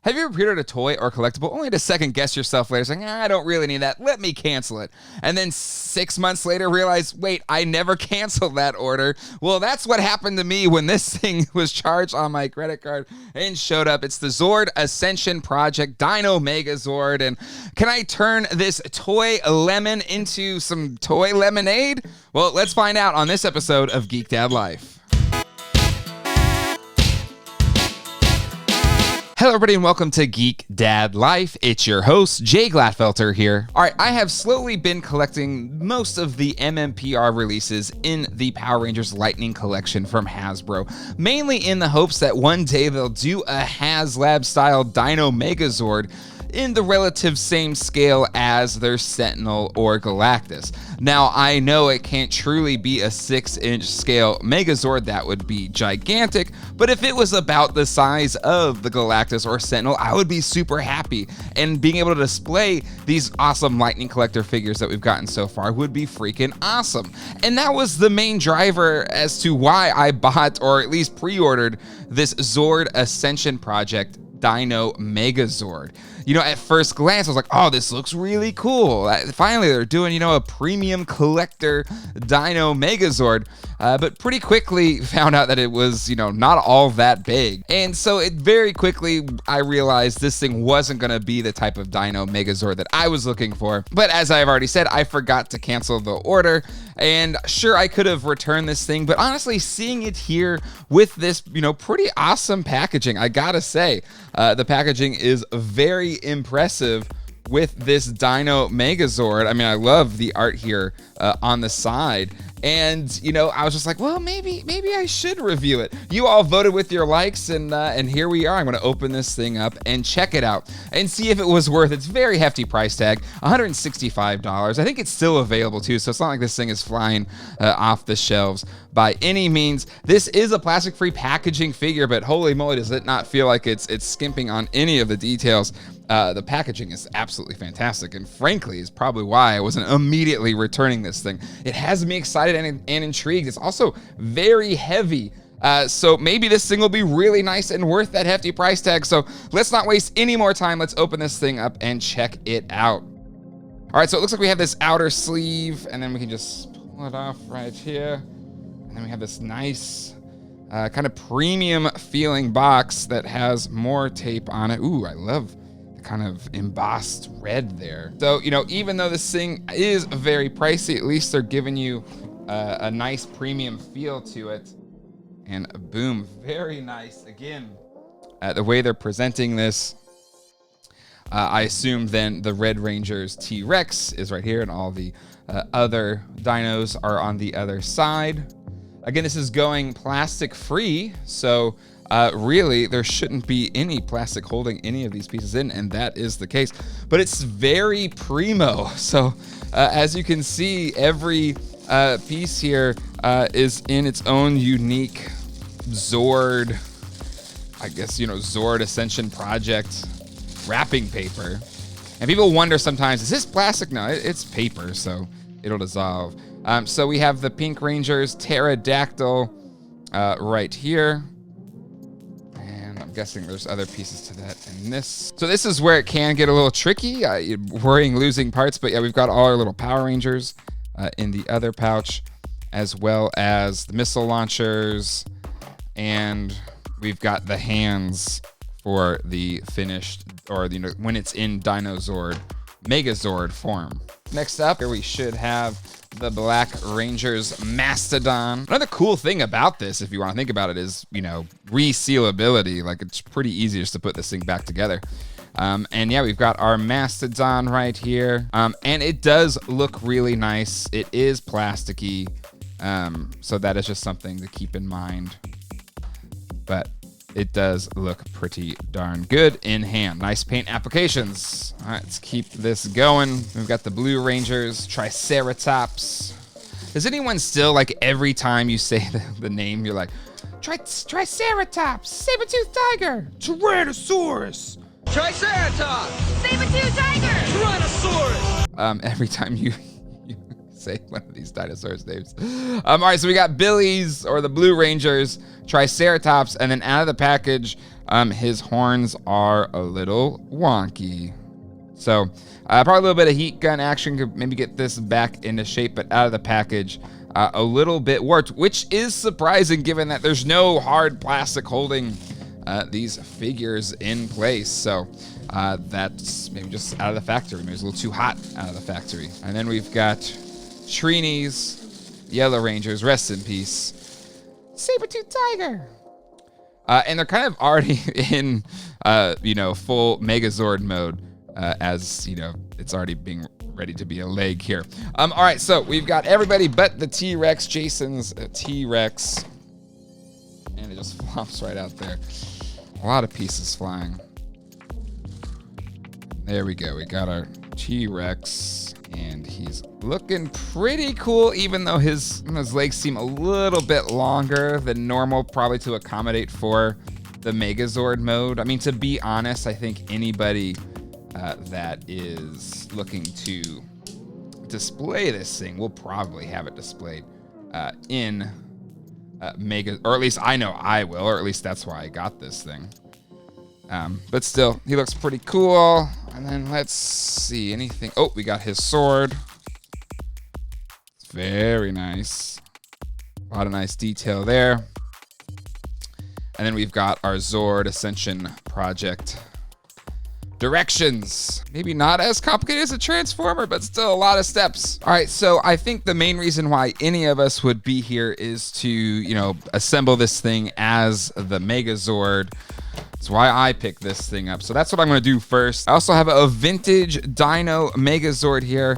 Have you ever pre-ordered a toy or collectible only to second guess yourself later saying, I don't really need that, let me cancel it. And then 6 months later realize, wait, I never canceled that order. Well, that's what happened to me when this thing was charged on my credit card and showed up. It's the Zord Ascension Project Dino Megazord. And can I turn this toy lemon into some toy lemonade? Well, let's find out on this episode of Geek Dad Life. Hello everybody and welcome to Geek Dad Life. It's your host, Jay Gladfelter here. All right, I have slowly been collecting most of the MMPR releases in the Power Rangers Lightning Collection from Hasbro, mainly in the hopes that one day they'll do a HasLab-style Dino Megazord in the relative same scale as their Sentinel or Galactus. Now, I know it can't truly be a 6-inch scale Megazord, that would be gigantic, but if it was about the size of the Galactus or Sentinel, I would be super happy. And being able to display these awesome Lightning Collector figures that we've gotten so far would be freaking awesome. And that was the main driver as to why I bought, or at least pre-ordered, this Zord Ascension Project Dino Megazord. You know, at first glance, I was like, oh, this looks really cool. Finally, they're doing, a premium collector Dino Megazord. But pretty quickly found out that it was, not all that big. And so it very quickly, I realized this thing wasn't going to be the type of Dino Megazord that I was looking for. But as I've already said, I forgot to cancel the order. And sure, I could have returned this thing, but honestly, seeing it here with this, pretty awesome packaging, I gotta say, the packaging is very impressive with this Dino Megazord. I mean, I love the art here on the side. And, I was just like, well, maybe I should review it. You all voted with your likes, and here we are. I'm going to open this thing up and check it out and see if it was worth its very hefty price tag, $165. I think it's still available, too, so it's not like this thing is flying off the shelves by any means. This is a plastic-free packaging figure, but holy moly, does it not feel like it's skimping on any of the details. The packaging is absolutely fantastic, and frankly, is probably why I wasn't immediately returning this thing. It has me excited and intrigued. It's also very heavy, so maybe this thing will be really nice and worth that hefty price tag. So let's not waste any more time. Let's open this thing up and check it out. All right, so it looks like we have this outer sleeve, and then we can just pull it off right here. And then we have this nice kind of premium feeling box that has more tape on it. Ooh, I love kind of embossed red there. So, even though this thing is very pricey, at least they're giving you a nice premium feel to it. And boom, very nice. Again, the way they're presenting this, I assume then the Red Ranger's T-Rex is right here, and all the other dinos are on the other side. Again, this is going plastic free, so really, there shouldn't be any plastic holding any of these pieces in, and that is the case. But it's very primo. So as you can see, every piece here is in its own unique Zord, I guess, Zord Ascension Project wrapping paper. And people wonder sometimes, is this plastic? No, it's paper, so it'll dissolve. So we have the Pink Ranger's Pterodactyl right here. I'm guessing there's other pieces to that in this. So this is where it can get a little tricky, worrying losing parts. But yeah, we've got all our little Power Rangers in the other pouch, as well as the missile launchers. And we've got the hands for the finished, or when it's in Dino Zord Megazord form. Next up, here we should have the Black Ranger's Mastodon. Another cool thing about this, if you want to think about it, is, resealability. Like, it's pretty easy just to put this thing back together. And yeah, we've got our Mastodon right here. And it does look really nice. It is plasticky. So that is just something to keep in mind. But it does look pretty darn good in hand. Nice paint applications. All right, let's keep this going. We've got the Blue Rangers, Triceratops. Does anyone still, like, every time you say the name, you're like, Triceratops, Saber-toothed tiger, Tyrannosaurus, Triceratops, Saber-toothed tiger, Tyrannosaurus. Every time you say one of these dinosaurs' names. All right, so we got Billy's, or the Blue Rangers, Triceratops, and then out of the package, his horns are a little wonky. So probably a little bit of heat gun action could maybe get this back into shape, but out of the package, a little bit warped, which is surprising given that there's no hard plastic holding these figures in place. So that's maybe just out of the factory. Maybe it's a little too hot out of the factory. And then we've got Trini's, Yellow Rangers, rest in peace, Saber-tooth Tiger. And they're kind of already in, full Megazord mode, as, it's already being ready to be a leg here. All right, so we've got everybody but the T-Rex, Jason's T-Rex. And it just flops right out there. A lot of pieces flying. There we go. We got our T-Rex, and he's looking pretty cool, even though his legs seem a little bit longer than normal, probably to accommodate for the Megazord mode. I mean, to be honest, I think anybody that is looking to display this thing will probably have it displayed in Mega, or at least I know I will, or at least that's why I got this thing. But still, he looks pretty cool. And then let's see, anything. Oh, we got his sword. It's very nice. A lot of nice detail there. And then we've got our Zord Ascension Project directions. Maybe not as complicated as a Transformer, but still a lot of steps. All right, so I think the main reason why any of us would be here is to, assemble this thing as the Megazord. That's why I picked this thing up. So that's what I'm going to do first. I also have a vintage Dino Megazord here.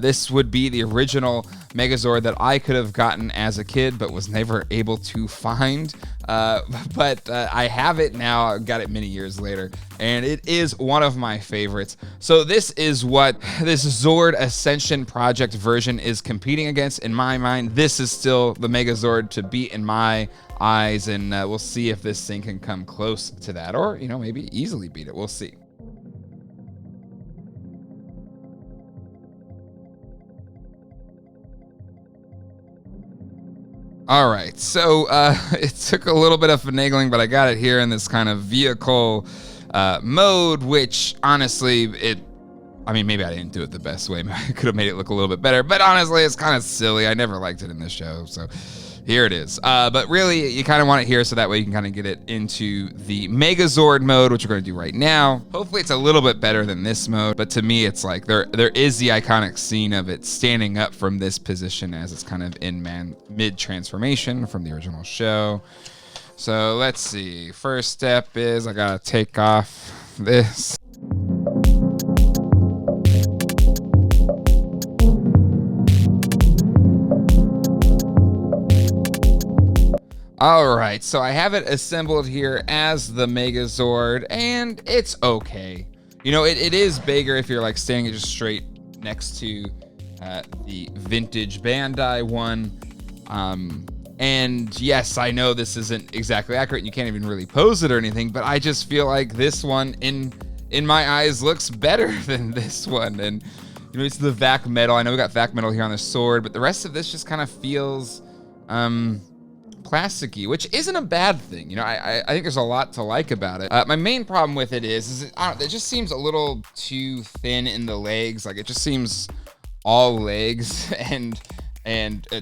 This would be the original Megazord that I could have gotten as a kid, but was never able to find. But I have it now. I got it many years later, and it is one of my favorites. So this is what this Zord Ascension Project version is competing against. In my mind, this is still the Megazord to beat in my eyes, and we'll see if this thing can come close to that, or maybe easily beat it. We'll see. All right, so it took a little bit of finagling, but I got it here in this kind of vehicle mode, which honestly, maybe I didn't do it the best way. I could have made it look a little bit better, but honestly, it's kind of silly. I never liked it in this show, so here it is. But really, you kind of want it here so that way you can kind of get it into the Megazord mode, which we're going to do right now. Hopefully, it's a little bit better than this mode, but to me, it's like there is the iconic scene of it standing up from this position as it's kind of in mid-transformation from the original show. So let's see. First step is I got to take off this. All right, so I have it assembled here as the Megazord, and it's okay. It is bigger if you're like standing just straight next to the vintage Bandai one. And yes, I know this isn't exactly accurate, and you can't even really pose it or anything, but I just feel like this one, in my eyes, looks better than this one. And it's the vac metal. I know we got vac metal here on the sword, but the rest of this just kind of feels plasticky, which isn't a bad thing. I think there's a lot to like about it. My main problem with it is it just seems a little too thin in the legs. Like, it just seems all legs and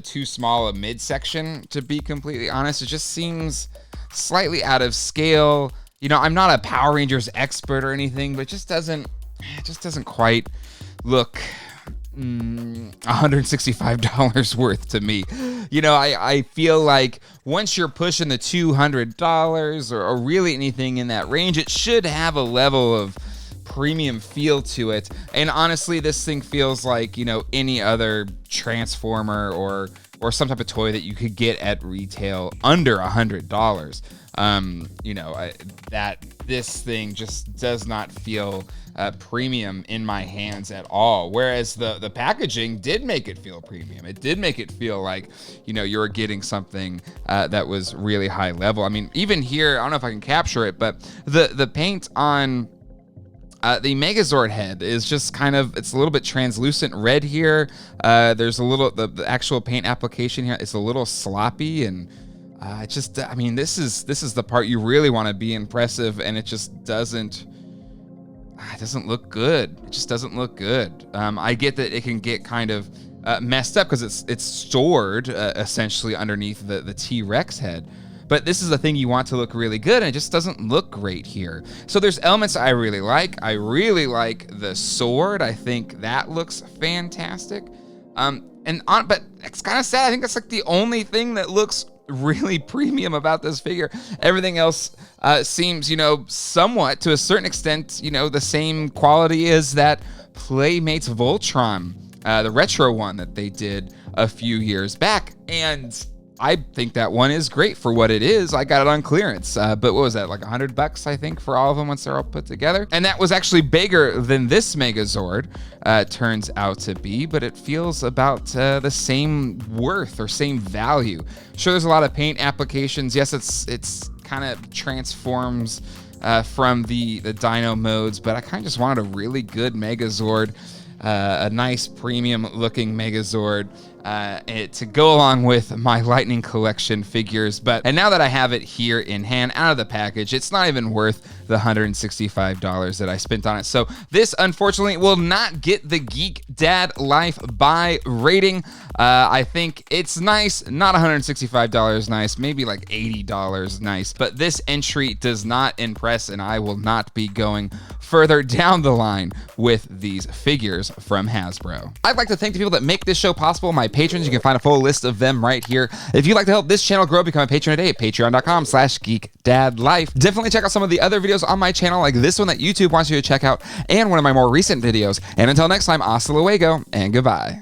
too small a midsection, to be completely honest. It just seems slightly out of scale. I'm not a Power Rangers expert or anything, but it just doesn't quite look $165 worth to me. I feel like once you're pushing the $200 or really anything in that range, it should have a level of premium feel to it. And honestly, this thing feels like, any other Transformer or some type of toy that you could get at retail under $100. That this thing just does not feel premium in my hands at all. Whereas the packaging did make it feel premium. It did make it feel like, you were getting something that was really high level. I mean, even here, I don't know if I can capture it, but the paint on The Megazord head is just kind of, it's a little bit translucent red here. There's a little, the actual paint application here is a little sloppy, and I mean, this is the part you really want to be impressive, and it just doesn't look good. It just doesn't look good. I get that it can get kind of messed up because it's stored essentially underneath the T-Rex head. But this is the thing you want to look really good, and it just doesn't look great here. So there's elements I really like. I really like the sword. I think that looks fantastic. But it's kind of sad. I think that's like the only thing that looks really premium about this figure. Everything else seems, you know, somewhat to a certain extent, you know, the same quality as that Playmates Voltron, the retro one that they did a few years back. And I think that one is great for what it is. I got it on clearance, but what was that, like $100 I think for all of them once they're all put together? And that was actually bigger than this Megazord turns out to be, but it feels about the same worth or same value. Sure, there's a lot of paint applications. Yes, it's kind of transforms from the Dino modes, but I kind of just wanted a really good Megazord, a nice premium looking Megazord to go along with my Lightning Collection figures. And now that I have it here in hand, out of the package, it's not even worth the $165 that I spent on it. So this, unfortunately, will not get the Geek Dad Life buy rating. I think it's nice, not $165 nice, maybe like $80 nice, but this entry does not impress, and I will not be going further down the line with these figures from Hasbro. I'd like to thank the people that make this show possible, my patrons. You can find a full list of them right here. If you'd like to help this channel grow, become a patron today at patreon.com/geekdadlife. Definitely check out some of the other videos on my channel, like this one that YouTube wants you to check out, and one of my more recent videos. And until next time, hasta luego, and goodbye.